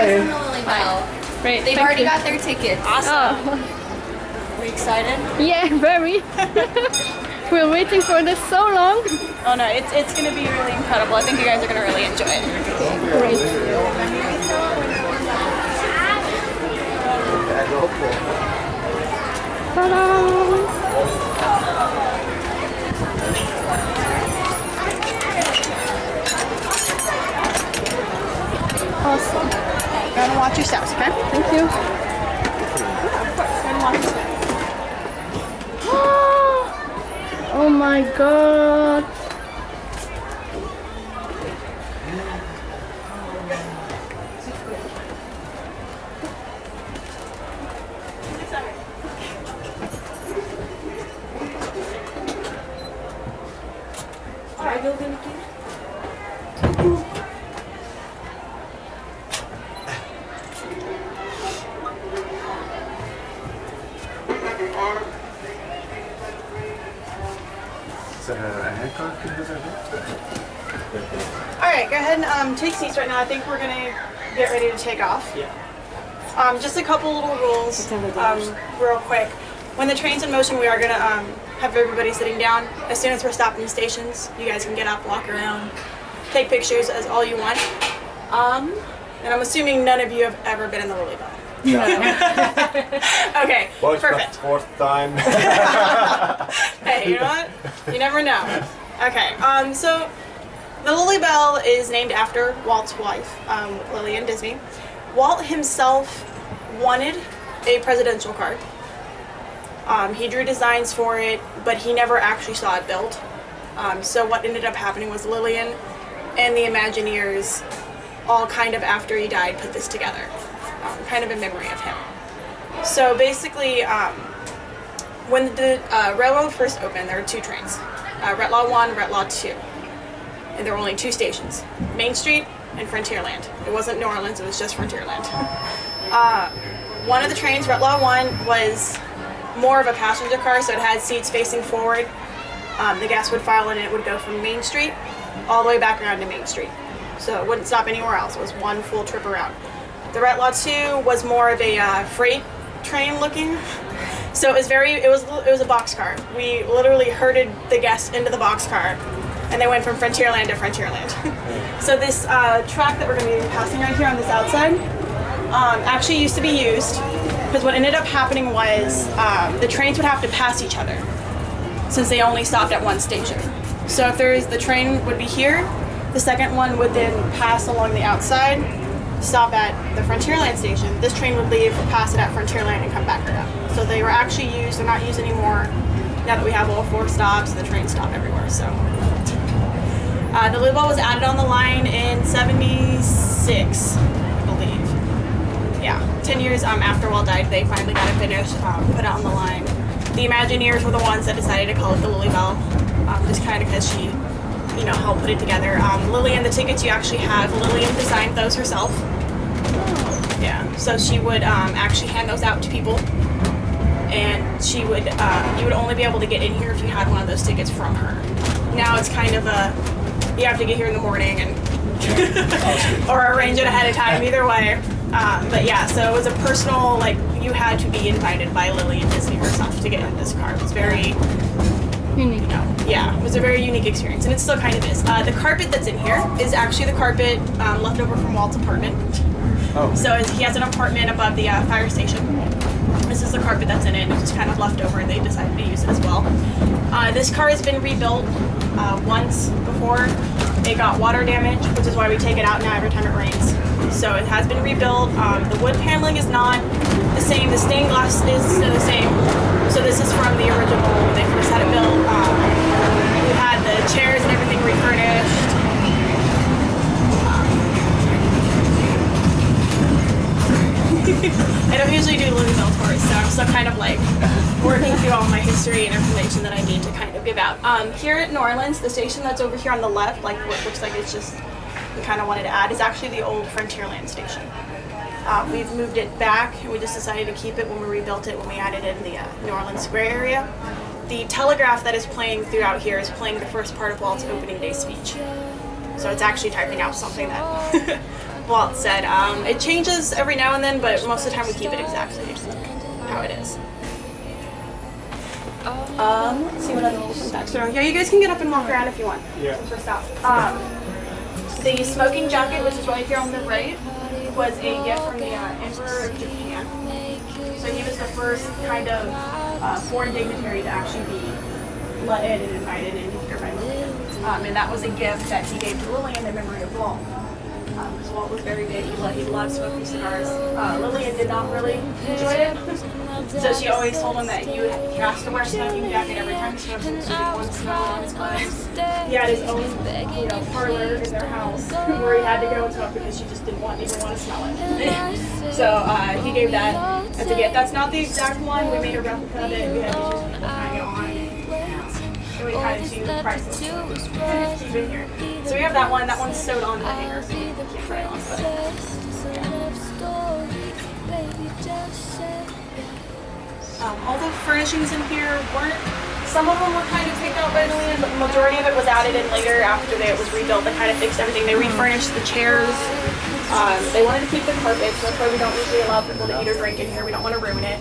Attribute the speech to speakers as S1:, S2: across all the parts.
S1: guys on the Lilly Belle.
S2: Great.
S1: They've already got their tickets.
S2: Awesome.
S1: Are we excited?
S2: Yeah, very. We're waiting for this so long.
S3: Oh no, it's gonna be really incredible. I think you guys are gonna really enjoy it.
S2: Great. Awesome.
S3: Gotta watch your steps, okay?
S2: Thank you.
S3: Gotta watch your steps.
S2: Oh my god.
S3: Alright, go ahead and take seats right now. I think we're gonna get ready to take off.
S4: Yeah.
S3: Just a couple little rules, real quick. When the train's in motion, we are gonna have everybody sitting down. As soon as we're stopping the stations, you guys can get up, walk around, take pictures as all you want. And I'm assuming none of you have ever been in the Lilly Belle.
S4: No.
S3: Okay,
S4: Well, it's
S3: perfect.
S4: the fourth time.
S3: Hey, you know what? You never know. Okay, so the Lilly Belle is named after Walt's wife, Lilly and Disney. Walt himself wanted a presidential card. He drew designs for it, but he never actually saw it built. So what ended up happening was Lillian and the Imagineers, all kind of after he died, put this together, kind of in memory of him. So basically, when the railroad first opened, there were two trains, Retlaw 1, Retlaw 2. And there were only two stations, Main Street and Frontierland. It wasn't New Orleans, it was just Frontierland. One of the trains, Retlaw 1, was more of a passenger car, so it had seats facing forward. The guests would file in and it would go from Main Street all the way back around to Main Street. So it wouldn't stop anywhere else, it was one full trip around. The Retlaw 2 was more of a freight train looking. So it was a boxcar. We literally herded the guests into the boxcar, and they went from Frontierland to Frontierland. So this track that we're going to be passing right here on this outside actually used to be used, because what ended up happening was the trains would have to pass each other since they only stopped at one station. So if the train would be here, the second one would then pass along the outside, stop at the Frontierland station. This train would leave, pass it at Frontierland, and come back around. So they were actually used, they're not used anymore now that we have all 4 stops and the trains stop everywhere. So the Lilly Belle was added on the line in '76, I believe. Yeah, 10 years after Walt died, they finally got it finished, put it on the line. The Imagineers were the ones that decided to call it the Lilly Belle, just kind of because she, helped put it together. Lillian, the tickets you actually have, Lillian designed those herself. Yeah, so she would actually hand those out to people, and she would, you would only be able to get in here if you had one of those tickets from her. Now it's kind of you have to get here in the morning and or arrange it ahead of time, either way. But yeah, so it was a personal, you had to be invited by Lilly and Disney herself to get in this car. It was very
S2: Unique.
S3: Yeah, it was a very unique experience, and it still kind of is. The carpet that's in here is actually the carpet left over from Walt's apartment.
S4: Oh.
S3: So he has an apartment above the fire station. This is the carpet that's in it. It's just kind of left over, and they decided to use it as well. This car has been rebuilt once before. It got water damage, which is why we take it out now every time it rains. So it has been rebuilt. The wood paneling is not the same. The stained glass is still the same. So this is from the original when they first had it built. We had the chairs and everything refurnished. I don't usually do Lilly Belle tours, so I'm still kind of working through all my history and information that I need to kind of give out. Here at New Orleans, the station that's over here on the left, what looks like it's just, we kind of wanted to add, is actually the old Frontierland station. We've moved it back, and we just decided to keep it when we rebuilt it, when we added it in the New Orleans Square area. The telegraph that is playing throughout here is playing the first part of Walt's opening day speech. So it's actually typing out something that Walt said. It changes every now and then, but most of the time we keep it exactly how it is. Let's see what other little facts are. Yeah, you guys can get up and walk around if you want.
S4: Yeah.
S3: Since we're stopped. The smoking jacket, which is right here on the right, was a gift from the Emperor of Japan. So he was the first kind of foreign dignitary to actually be let in and invited into here by Lillian. And that was a gift that he gave to Lillian in memory of Walt. Because Walt was very big, he loved smoking cigars. Lillian did not really enjoy it. So she always told him that he has to wear a smoking jacket every time he smokes, so he didn't want to smell on his clothes. He had his own, parlor in their house where he had to go and smoke because she just didn't even want to smell it. So he gave that as a gift. That's not the exact one. We made a replica of it. We had issues with people trying it on. And we had it too priceless. Keep it here. So we have that one. That one's sewed on the hanger, so you can't try it on. But, all the furnishings in here some of them were kind of taken out by Lillian, but the majority of it was added in later after it was rebuilt. They kind of fixed everything. They refurnished the chairs. They wanted to keep the carpets. That's why we don't usually allow people to eat or drink in here. We don't want to ruin it.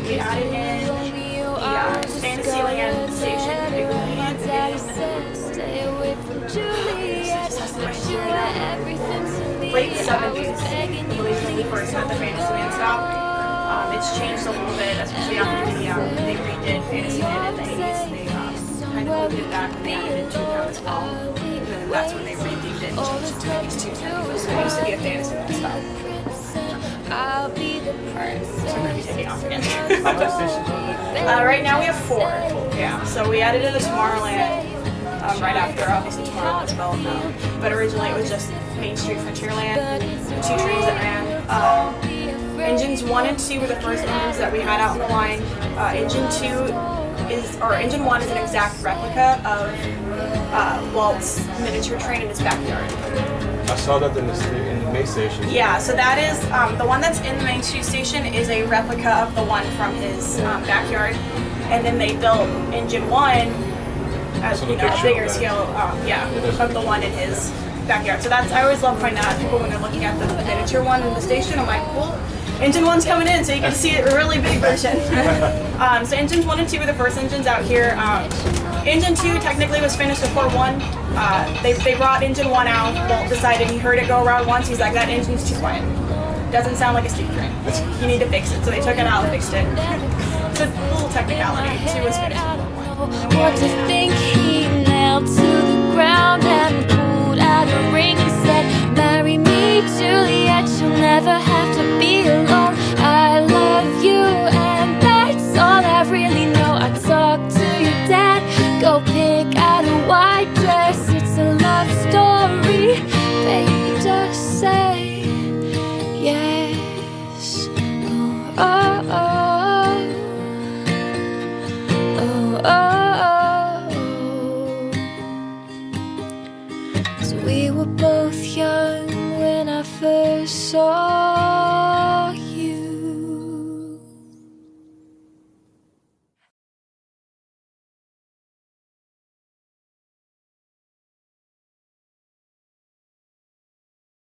S3: We added in the Fantasyland station. Late 70s, I believe, when we first had the Fantasyland stop. It's changed a little bit, especially after they redid Fantasyland in the 80s. They kind of moved it back and they added in Toontown as well. And then that's when they redeemed it and changed it to these two towns. So it used to be a Fantasyland stop.
S1: I'll be the person.
S3: So we're going to be taking off again.
S4: How many stations are there?
S3: Right now we have 4. Yeah, so we added in the Tomorrowland right after, obviously, Tomorrowland's developed now. But originally it was just Main Street Frontierland, 2 trains that ran. Engines 1 and 2 were the first engines that we had out on the line. Engine 1 is an exact replica of Walt's miniature train in his backyard.
S4: I saw that in the main station.
S3: Yeah, so that is, the one that's in the Main Street station is a replica of the one from his backyard. And then they built Engine 1 as
S4: So
S3: a bigger scale, of the one in his backyard. So that's, I always love finding out people when they're looking at the miniature one in the station. I'm like, cool, Engine 1's coming in, so you can see a really big version. So engines 1 and 2 were the first engines out here. Engine 2 technically was finished before 1. They brought Engine 1 out. Walt decided, he heard it go around once, he's like, that engine's too quiet. Doesn't sound like a steam train. You need to fix it. So they took it out and fixed it. It's a little technicality. 2 was finished before 1.
S5: What to think, he nailed to the ground and pulled out a ring and said, marry me, Juliet, you'll never have to be alone. I love you and that's all I really know. I talked to your dad, go pick out a white dress. It's a love story, baby, just say yes. Oh, oh, oh, oh, oh. So we were both young when I first saw